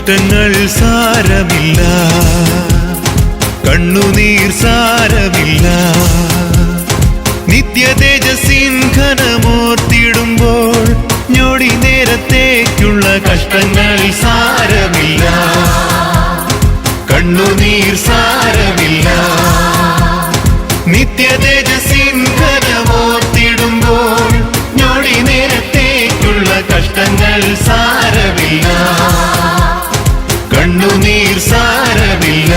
കഷ്ടങ്ങൾ സാരമില്ല, കണ്ണുനീർ സാരമില്ല. നിത്യ തേജസ്സിൻ ഘനമോർത്തിടുമ്പോൾ ഞൊടി നേരത്തേക്കുള്ള കഷ്ടങ്ങൾ സാരമില്ല, കണ്ണുനീർ സാരമില്ല. നിത്യ തേജസ്സിൻ ഘനമോർത്തിടുമ്പോൾ ഞൊടി നേരത്തേക്കുള്ള കഷ്ടങ്ങൾ സാരമില്ല, കണ്ണുനീർ സാരമില്ല.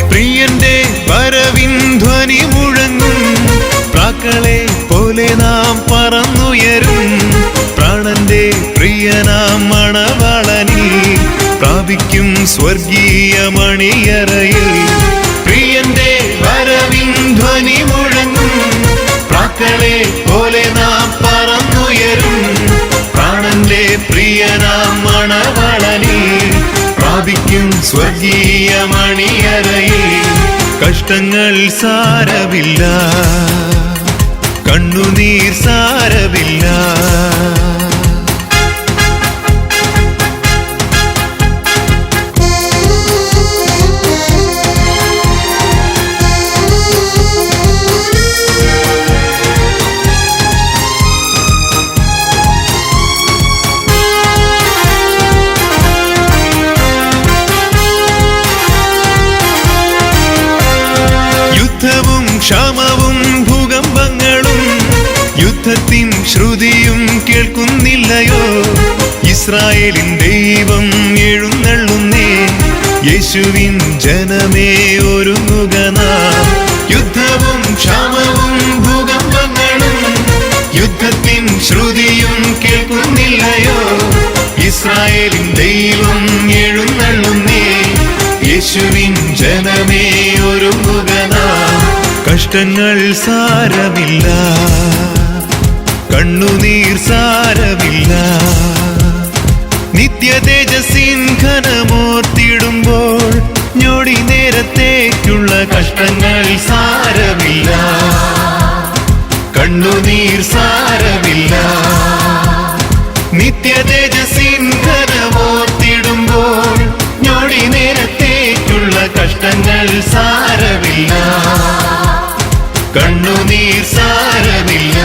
പ്രിയന്റെ വരവിൻ ധ്വനി മുഴങ്ങും, പ്രാക്കളെ പോലെ നാം പറന്നുയരും. പ്രാണന്റെ പ്രിയനാം മണവാളനിൽ പ്രാപിക്കും സ്വർഗീയ മണിയറയിൽ. പ്രിയന്റെ വരവിൻ ധ്വനി മുഴങ്ങും, പ്രാക്കളെ പോലെ നാം പറന്നുയരും. പ്രാണന്റെ പ്രിയനാം മണവാളനിൽ പ്രാപിക്കും സ്വർഗീയ മണിയറയിൽ. കഷ്ടങ്ങൾ സാരമില്ല, കണ്ണുനീർ സാരമില്ല. യുദ്ധവും ക്ഷാമവും ഭൂകമ്പങ്ങളും യുദ്ധത്തിൻ ശ്രുതിയും കേൾക്കുന്നില്ലയോ? ഇസ്രായേലിൻ ദൈവം എഴുന്നള്ളുന്നേ, യേശുവിൻ ജനമേ ഒരുങ്ങുക നാം. യുദ്ധവും ക്ഷാമവും ഭൂകമ്പങ്ങളും യുദ്ധത്തിൻ ശ്രുതിയും കേൾക്കുന്നില്ലയോ? ഇസ്രായേലിൻ ദൈവം എഴുന്നള്ളുന്നേ, യേശുവിൻ ജനമേ ഒരുങ്ങുക നാം. കഷ്ടങ്ങൾ സാരമില്ല, കണ്ണുനീർ സാരമില്ല. നിത്യ തേജസ്സിൻ ഘനമോർത്തിടുമ്പോൾ ഞൊടി നേരത്തേക്കുള്ള കഷ്ടങ്ങൾ സാരമില്ല, കണ്ണുനീർ സാരമില്ല. നിത്യ തേജസ്സിൻ ഘനമോർത്തിടുമ്പോൾ ഞൊടി നേരത്തേക്കുള്ള കഷ്ടങ്ങൾ സാരമില്ല, കണ്ണുനീർ സാരമില്ല.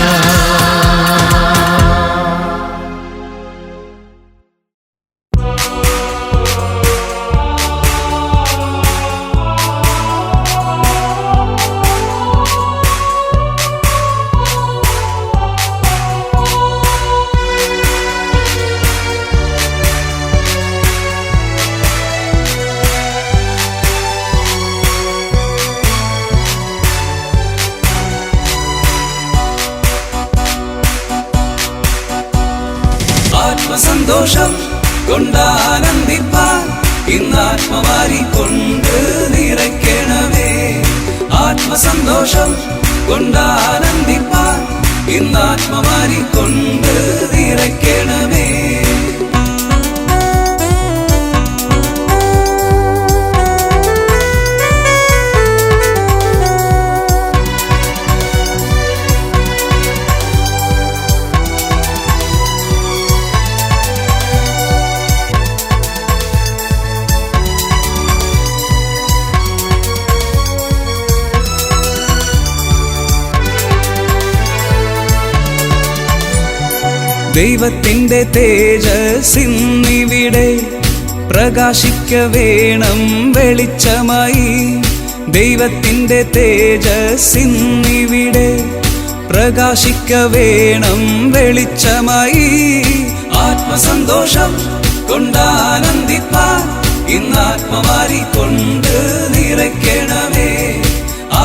ആത്മസന്തോഷം കൊണ്ടാനന്ദിപ്പാൻ ഇന്നാത്മവാരി കൊണ്ട് നിറയ്ക്കണമേ. ആത്മസന്തോഷം കൊണ്ടാനന്ദിപ്പാൻ ഇന്നാത്മവാരി കൊണ്ട് നിറയ്ക്കണമേ. ദൈവത്തിന്റെ തേജസ്സിന്നിവിടെ പ്രകാശിക്ക വേണം വെളിച്ചമായി. ദൈവത്തിന്റെ തേജസ്സിന്നിവിടെ പ്രകാശിക്ക വേണം വെളിച്ചമായി. ആത്മസന്തോഷം കൊണ്ടാനന്ദിപ്പാൻ ഇന്നാത്മവാരി കൊണ്ട് നിറയ്ക്കണമേ.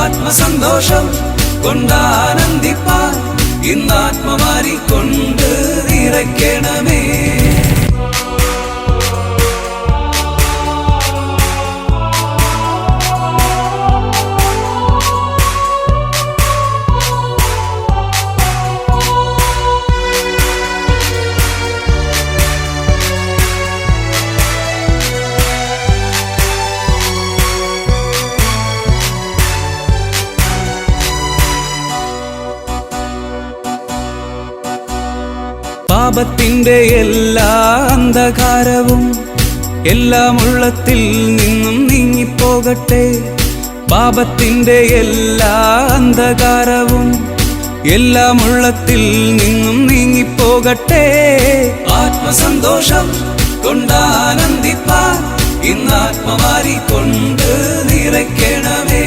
ആത്മസന്തോഷം കൊണ്ടാനന്ദിപ്പാൻ ഇന്നാത്മമാരി കൊണ്ട് നിറയ്ക്കണമേ. പാപത്തിന്റെ എല്ലാ അന്ധകാരവും എല്ലാം ഉള്ളത്തിൽ നിന്നും നീങ്ങിപ്പോകട്ടെ. പാപത്തിന്റെ എല്ലാ അന്ധകാരവും എല്ലാം ഉള്ളത്തിൽ നിന്നും നീങ്ങിപ്പോകട്ടെ. ആത്മസന്തോഷം കൊണ്ടാനന്ദിപ്പാൻ ഇന്നാത്മമാരി കൊണ്ട് നിറയ്ക്കണമേ.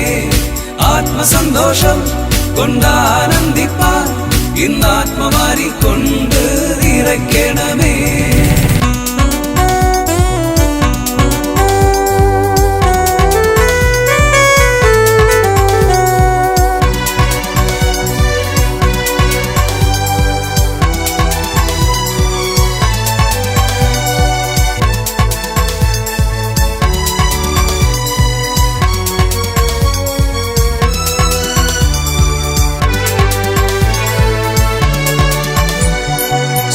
ആത്മസന്തോഷം കൊണ്ടാനന്ദിപ്പാൻ ഇന്നാത്മമാരി കൊണ്ട് നിറയ്ക്കണമേ.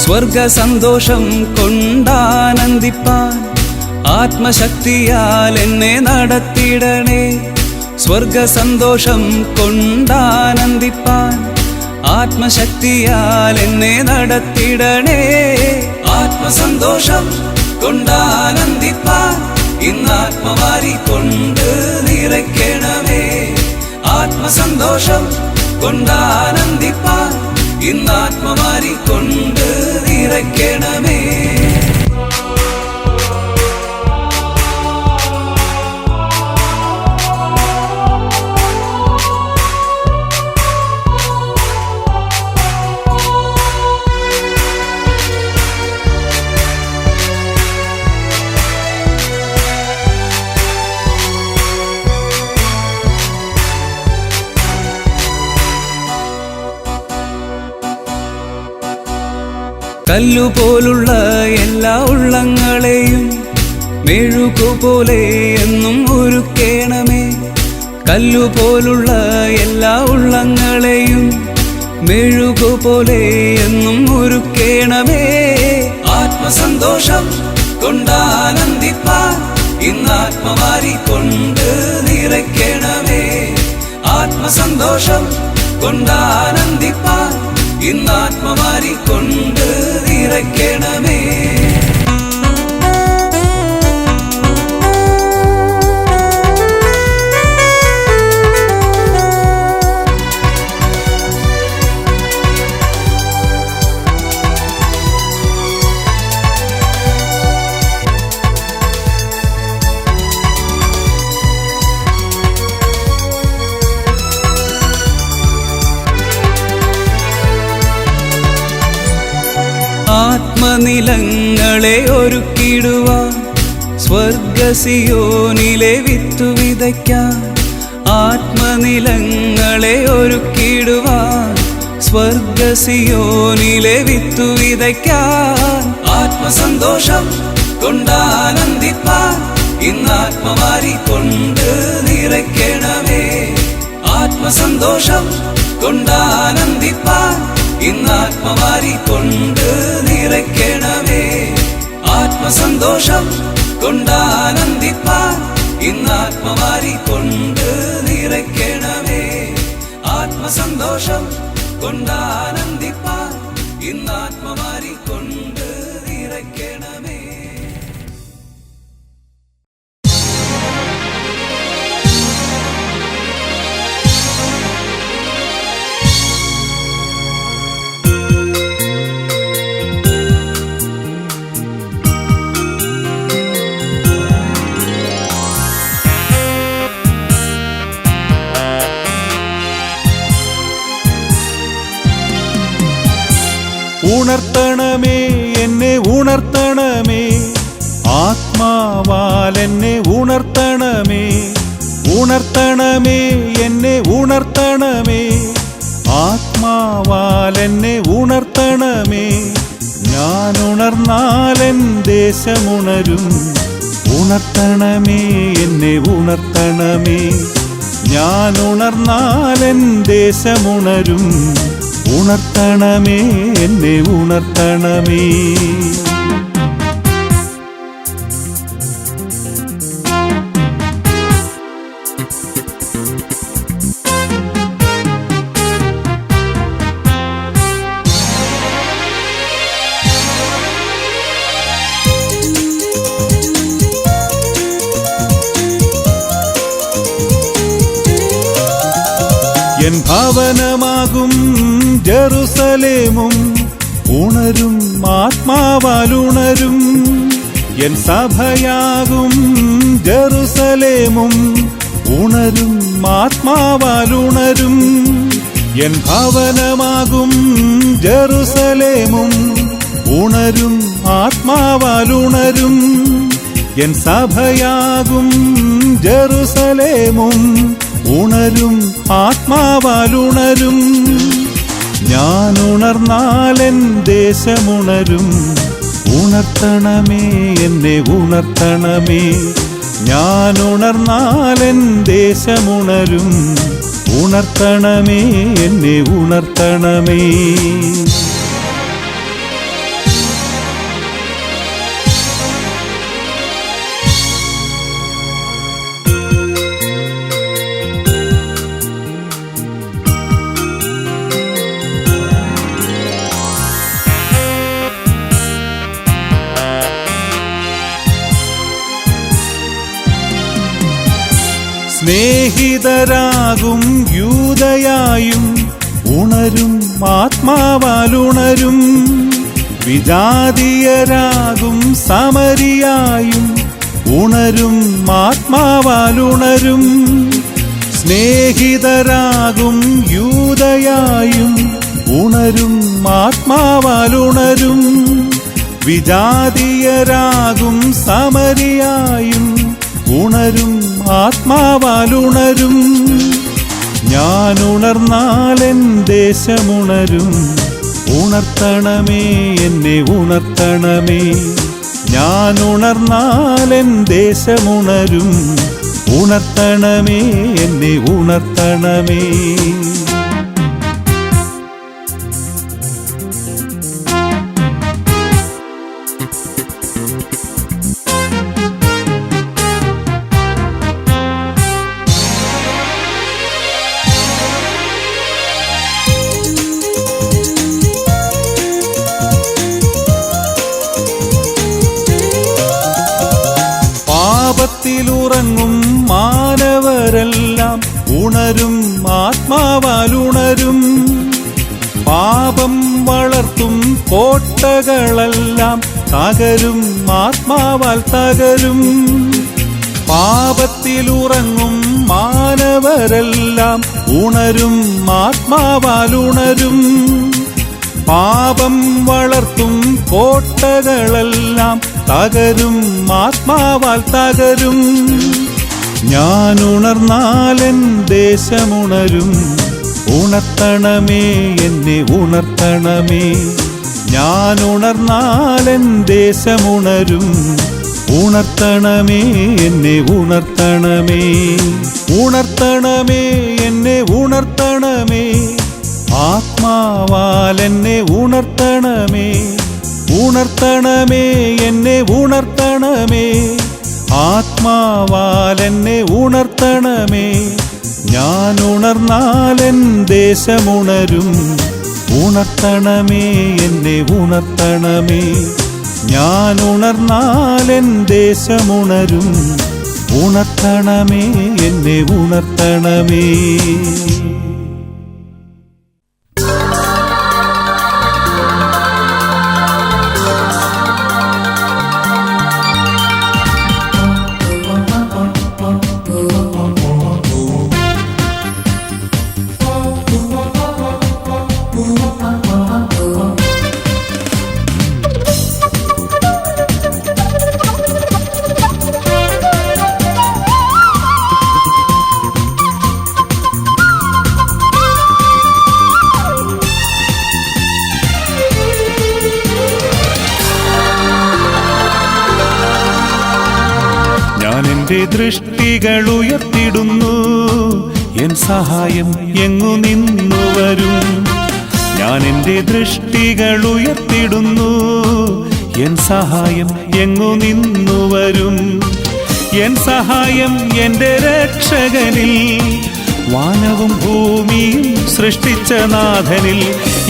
സ്വർഗ സന്തോഷം കൊണ്ടാനന്ദിപ്പാൻ ആത്മശക്തിയാൽ എന്നെ നടത്തിയിടണേ. സ്വർഗ സന്തോഷം കൊണ്ടാനന്ദിപ്പാൻ ആത്മശക്തിയാൽ എന്നെ നടത്തിയിടണേ. ആത്മസന്തോഷം കൊണ്ടാനന്ദിപ്പാൻ ഇന്നാത്മമാരി കൊണ്ട് നിറയ്ക്കണമേ. ആത്മസന്തോഷം കൊണ്ടാനന്ദിപ്പാൻ ഇന്നാത്മമാരി കൊണ്ട് നിറയ്ക്കണമേ. കല്ലുപോലുള്ള എല്ലാ ഉള്ളങ്ങളെയും മെഴുകുപോലെ എന്നും ഒരുക്കേണമേ. കല്ലുപോലുള്ള എല്ലാ ഉള്ളങ്ങളെയും മെഴുകുപോലെ എന്നും ഒരുക്കേണമേ. ആത്മസന്തോഷം കൊണ്ടാനന്ദിപ്പാൻ ഇന്നാത്മമാരി കൊണ്ട് നിറയ്ക്കണമേ. ആത്മസന്തോഷം കൊണ്ടാനന്ദിപ്പാൻ ഇന്നാത്മമാരി കൊണ്ട് നിറയ്ക്കണമേ. ആത്മനിലങ്ങളെ ഒരുക്കിടുവാൻ സ്വർഗസിയോനിലെ വിത്തു വിതയ്ക്കാൻ. ആത്മനിലങ്ങളെ ഒരുക്കിടുവാൻ സ്വർഗസിയോനിലെ വിത്തു വിതയ്ക്കാൻ. ആത്മസന്തോഷം കൊണ്ടാനന്ദിപ്പാൻ ഇന്നാത്മമാരി കൊണ്ട് നിറയ്ക്കണമേ. ആത്മസന്തോഷം കൊണ്ടാനന്ദിപ്പാൻ ഇന്നാത്മമാരി കൊണ്ട് നിറയ്ക്കണമേ. ആത്മസന്തോഷം കൊണ്ടാനന്ദിപ്പാൻ ഇന്നാത്മമാരി കൊണ്ട് നിറയ്ക്കണമേ. ആത്മസന്തോഷം കൊണ്ടാനന്ദിപ്പാൻ ഇന്നാത്മമാരി കൊണ്ട് നിറയ്ക്കണമേ. ഉണർത്തണമേ എന്നെ ഉണർത്തണമേ, ആത്മാവാൽ എന്നെ ഉണർത്തണമേ. ഉണർത്തണമേ എന്നെ ഉണർത്തണമേ, ആത്മാവാൽ എന്നെ ഉണർത്തണമേ. ഞാൻ ഉണർന്നാലെൻ ദേശമുണരും. ഉണർത്തണമേ, എന്നെ ഉണർത്തണമേ. ഞാൻ ഉണർന്നാലെൻ ദേശമുണരും. ഉണർത്തണമേ, എന്നെ ഉണർത്തണമേ. എൻ ഭവനമാകും ജെറുസലേമും ഉണരും, ആത്മാവാലുണരും. എൻ സഭയാകും ജെറുസലേമും ഉണരും, ആത്മാവാലുണരും. എൻ ഭവനമാകും ജെറുസലേമും ഉണരും, ആത്മാവാലുണരും. എൻ സഭയാകും ജെറുസലേമും ഉണരും, ആത്മാവാലുണരും. ഞാൻ ഉണർന്നാലെൻ ദേശമുണരും. ഉണർത്തണമേ, എന്നെ ഉണർത്തണമേ. ഞാൻ ഉണർന്നാലെൻ ദേശമുണരും. ഉണർത്തണമേ, എന്നെ ഉണർത്തണമേ. സ്നേഹിതരാകും യൂദയായും ഉണരും, ആത്മാവാലുണരും. വിജാതീയരാകും സമരിയായും ഉണരും, ആത്മാവാലുണരും. സ്നേഹിതരാകും യൂദയായും ഉണരും, ആത്മാവാലുണരും. വിജാതീയരാകും സമരിയായും ഉണരും, ആത്മാവാലുണരും. ഞാൻ ഉണർന്നാലെൻ ദേശമുണരും. ഉണർത്തണമേ, എന്നെ ഉണർത്തണമേ. ഞാൻ ഉണർന്നാലെൻ ദേശമുണരും. ഉണർത്തണമേ, എന്നെ ഉണർത്തണമേ. പാപത്തിലുറങ്ങും മാനവരെല്ലാം ഉണരും, ആത്മാവാലുണരും. പാപം വളർത്തും കോട്ടകളെല്ലാം തകരും, ആത്മാവാൽ തകരും. പാപത്തിലുറങ്ങും മാനവരെല്ലാം ഉണരും, ആത്മാവാലുണരും. പാപം വളർത്തും കോട്ടകളെല്ലാം തകരും, ആത്മാവാൽ തകരും. ഞാൻ ഉണർന്നാലെൻ ദേശമുണരും. ഉണർത്തണമേ, എന്നെ ഉണർത്തണമേ. ഞാൻ ഉണർന്നാലെൻ ദേശമുണരും. ഉണർത്തണമേ, എന്നെ ഉണർത്തണമേ. ഉണർത്തണമേ, എന്നെ ഉണർത്തണമേ. ആത്മാവാൽ എന്നെ ഉണർത്തണമേ. ഉണർത്തണമേ, എന്നെ ഉണർത്തണമേ. ആത്മാവാൽ എന്നെ ഉണർത്തണമേ. ഞാൻ ഉണർന്നാലെൻ ദേശമുണരും. ഉണർത്തണമേ, എന്നെ ഉണർത്തണമേ. ഞാൻ ഉണർന്നാലെൻ ദേശമുണരും. ഉണർത്തണമേ, എന്നെ ഉണർത്തണമേ. ഞാൻ എൻ്റെ ദൃഷ്ടികൾ ഉയർത്തിടുന്നു, എൻ സഹായം എങ്ങു നിന്നു വരും. ഞാൻ എൻ്റെ ദൃഷ്ടികൾ ഉയർത്തിടുന്നു, എൻ സഹായം എങ്ങു നിന്നു വരും. എൻ സഹായം എൻ്റെ രക്ഷകനിൽ, വാനവും ഭൂമിയും സൃഷ്ടിച്ച നാഥനിൽ.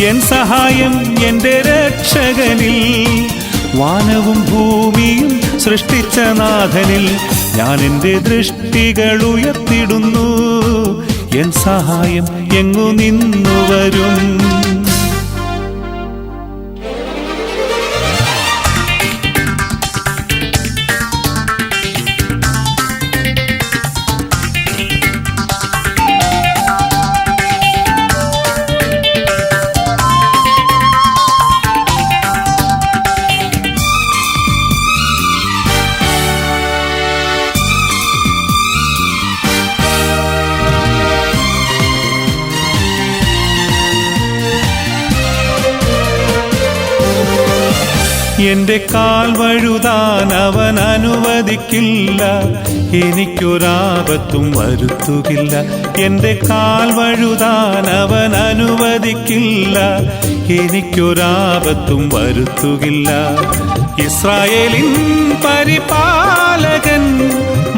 എൻ സഹായം എൻ്റെ രക്ഷകനിൽ, വാനവും ഭൂമിയും സൃഷ്ടിച്ച നാഥനിൽ. ഞാൻ എൻ്റെ ദൃഷ്ടികൾ ഉയർത്തിടുന്നു, എൻ സഹായം എങ്ങു നിന്നു വരും. എന്റെ കാൽ വഴുതാൻ അവൻ അനുവദിക്കില്ല, എനിക്കൊരാപത്തും വരുത്തുകില്ല. എന്റെ കാൽ വഴുതാൻ അവൻ അനുവദിക്കില്ല, എനിക്കൊരാപത്തും വരുത്തുകില്ല. ഇസ്രായേലിൻ പരിപാലകൻ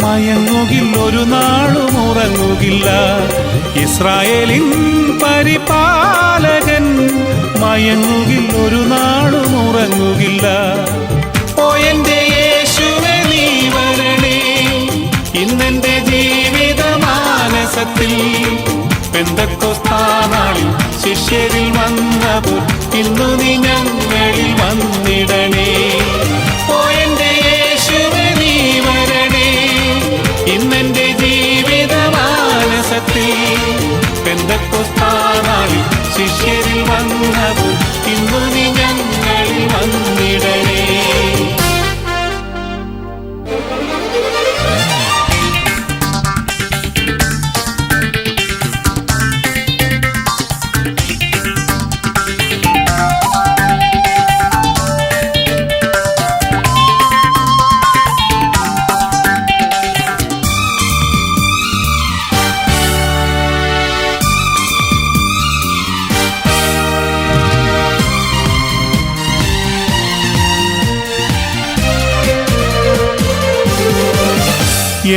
മയങ്ങുകിൽ, ഒരു നാളും ഉറങ്ങുകില്ല. ഇസ്രായേലിൻ പരിപാലകൻ മയങ്ങുകിൽ, ഒരു നാളും ഉറങ്ങുകില്ല. ഓ എൻ്റെ യേശുവേ നീ വരണേ, ഇന്നെൻ്റെ ജീവിത മാനസത്തിൽ. പെന്തക്കോസ്താനാളിൽ ശിഷ്യരിൽ വന്നപ്പോൾ ഇന്നു നീ ഞങ്ങളിൽ വന്നിടണേ. ഓ എൻ്റെ യേശുവേ നീ വരണേ, ഇന്നെൻ്റെ ജീവിത മാനസത്തിൽ. പെന്തക്കോസ്താനാളിൽ ശിഷ്യരിൽ വന്നപ്പോൾ ഇന്നു നീ ഞങ്ങളിൽ വന്നിടണേ.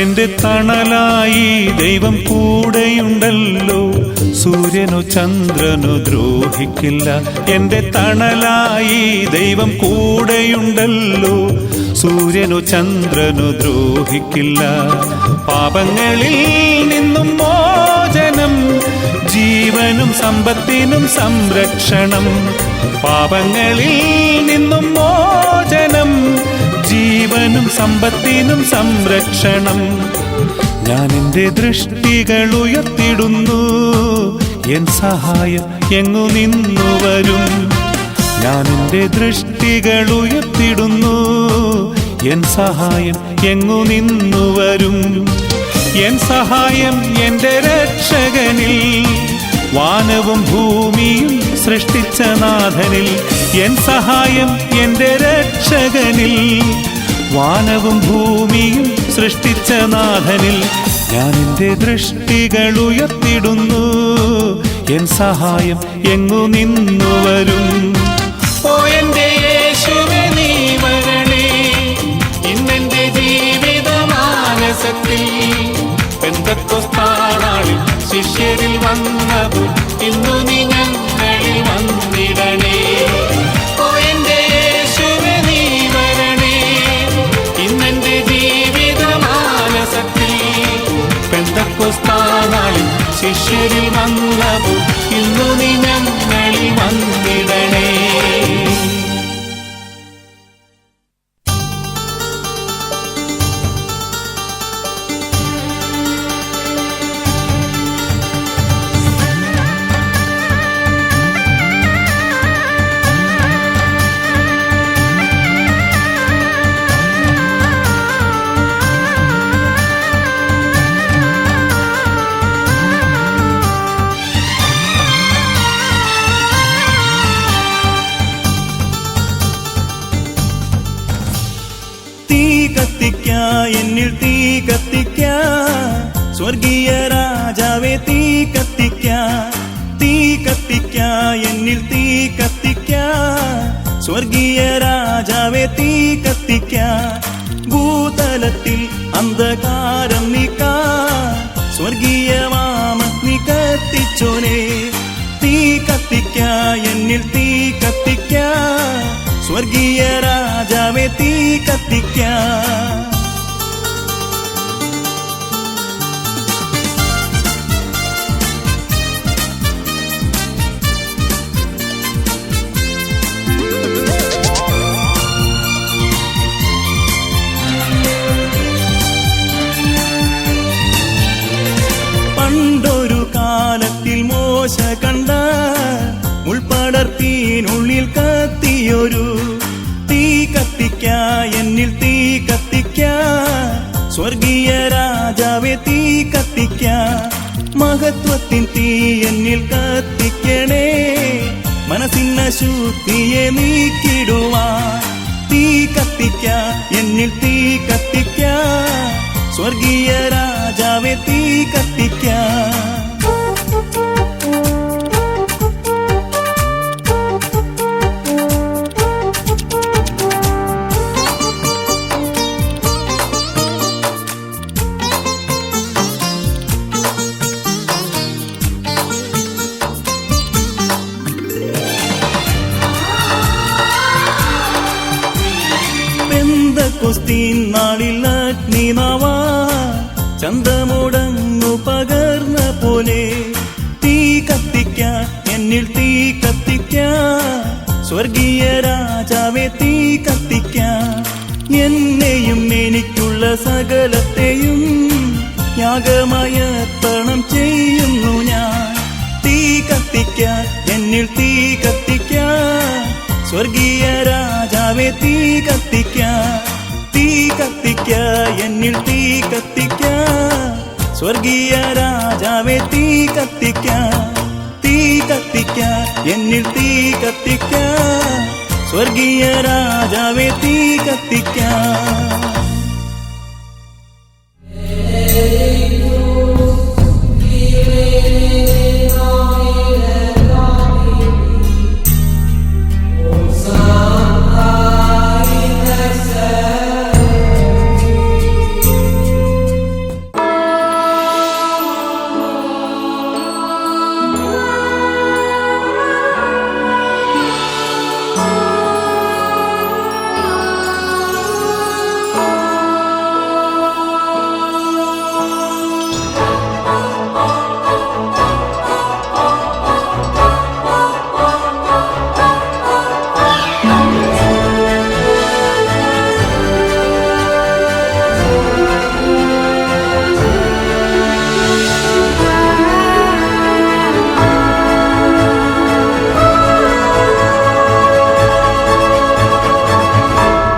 എന്റെ തണലായി ദൈവം കൂടെയുണ്ടല്ലോ, സൂര്യനോ ചന്ദ്രനോ ദ്രോഹിക്കില്ല. എന്റെ തണലായി ദൈവം കൂടെയുണ്ടല്ലോ, സൂര്യനോ ചന്ദ്രനോ ദ്രോഹിക്കില്ല. പാപങ്ങളിൽ നിന്നും മോചനം, ജീവനും സമ്പത്തിനും സംരക്ഷണം. പാപങ്ങളിൽ നിന്നും മോചനം, ജീവനും സമ്പത്തിനും സംരക്ഷണം. ഞാൻ എൻ്റെ ദൃഷ്ടികൾ ഉയർത്തിടുന്നു, എൻ സഹായം എങ്ങു നിന്നു വരും. ഞാൻ എൻ്റെ ദൃഷ്ടികൾ ഉയർത്തിടുന്നു, എൻ സഹായം എങ്ങു നിന്നു വരും. എൻ സഹായം എൻ്റെ രക്ഷകനിൽ, വാനവും ഭൂമിയും സൃഷ്ടിച്ച നാഥനിൽ. എൻ സഹായം എൻ്റെ രക്ഷകനിൽ, വാനവും ഭൂമിയും സൃഷ്ടിച്ച നാഥനിൽ. ഞാൻ എൻ്റെ ദൃഷ്ടികൾ ഉയർത്തിടുന്നു, എൻ സഹായം എങ്ങു നിന്നു വരും. ഓ എൻ്റെ യേശുവേ നീ വരണേ, ഇന്നെൻ്റെ ജീവിത മാനസത്തിൽ. പെന്തക്കോസ്താനാളിൽ ശിഷ്യരിൽ വന്നപ്പോൾ ഇന്നു നീ ഞങ്ങളിൽ വന്നിടണേ. ഓ എൻ്റെ യേശുവേ നീ വരണേ, ഇന്നെൻ്റെ ജീവിത മാനസത്തിൽ. പെന്തക്കോസ്താനാളിൽ ശിഷ്യരിൽ വന്നപ്പോൾ ഇന്നു നീ ഞങ്ങളിൽ വന്നിടണേ. കത്തിക്ക എന്നിൽ തീ കത്തിക്ക സ്വർഗീയ രാജാവേ തീ കത്തിക്ക തീ കത്തിക്ക എന്നിൽ തീ കത്തിക്ക സ്വർഗീയ രാജാവേ തീ കത്തിക്ക ഭൂതലത്തിൽ അന്ധകാരം നീക്കാ സ്വർഗീയ വാമഗ്നി കത്തിച്ചോനെ തീ കത്തിക്ക എന്നിൽ തീ കത്തിക്ക സ്വർഗീയ രാജാവേ തീ കത്തിക്ക പണ്ടൊരു കാലത്തിൽ മോശ കണ്ട മുൾപടർത്തിനുള്ളിൽ കത്തിയൊരു തീ കത്തിക്ക എന്നിൽ തീ കത്തിക്ക സ്വർഗീയ രാജാവേ തീ കത്തിക്ക മഹത്വത്തിൻ തീ എന്നിൽ കത്തിക്കണേ മനസ്സിന്ന ശുദ്ധിയെ നീക്കിടുവാൻ തീ കത്തിക്ക എന്നിൽ തീ കത്തിക്ക സ്വർഗീയ രാജാവേ തീ കത്തിക്ക പെന്തക്കോസ്തീൻ നാളിൽ അഗ്നിനാവാ ചന്തമുടങ്ങു പകർന്ന പോലെ തീ കത്തിക്ക എന്നിൽ തീ കത്തിക്ക സ്വർഗീയ രാജാവേ തീ കത്തിക്ക എന്നെയും എനിക്കുള്ള സകലത്തെയും യാഗമായ അർപ്പണം ചെയ്യുന്നു ഞാൻ തീ കത്തിക്ക എന്നിൽ തീ കത്തിക്ക സ്വർഗീയ രാജാവേ തീ കത്തിക്ക തീ കത്തിക്ക എന്നിൽ തീ കത്തിക്ക സ്വർഗീയ രാജാവേ തീ കത്തിക്ക തീ കത്തിക്ക എന്നിൽ തീ കത്തിക്ക സ്വർഗീയ രാജാവേ തീ കത്തിക്ക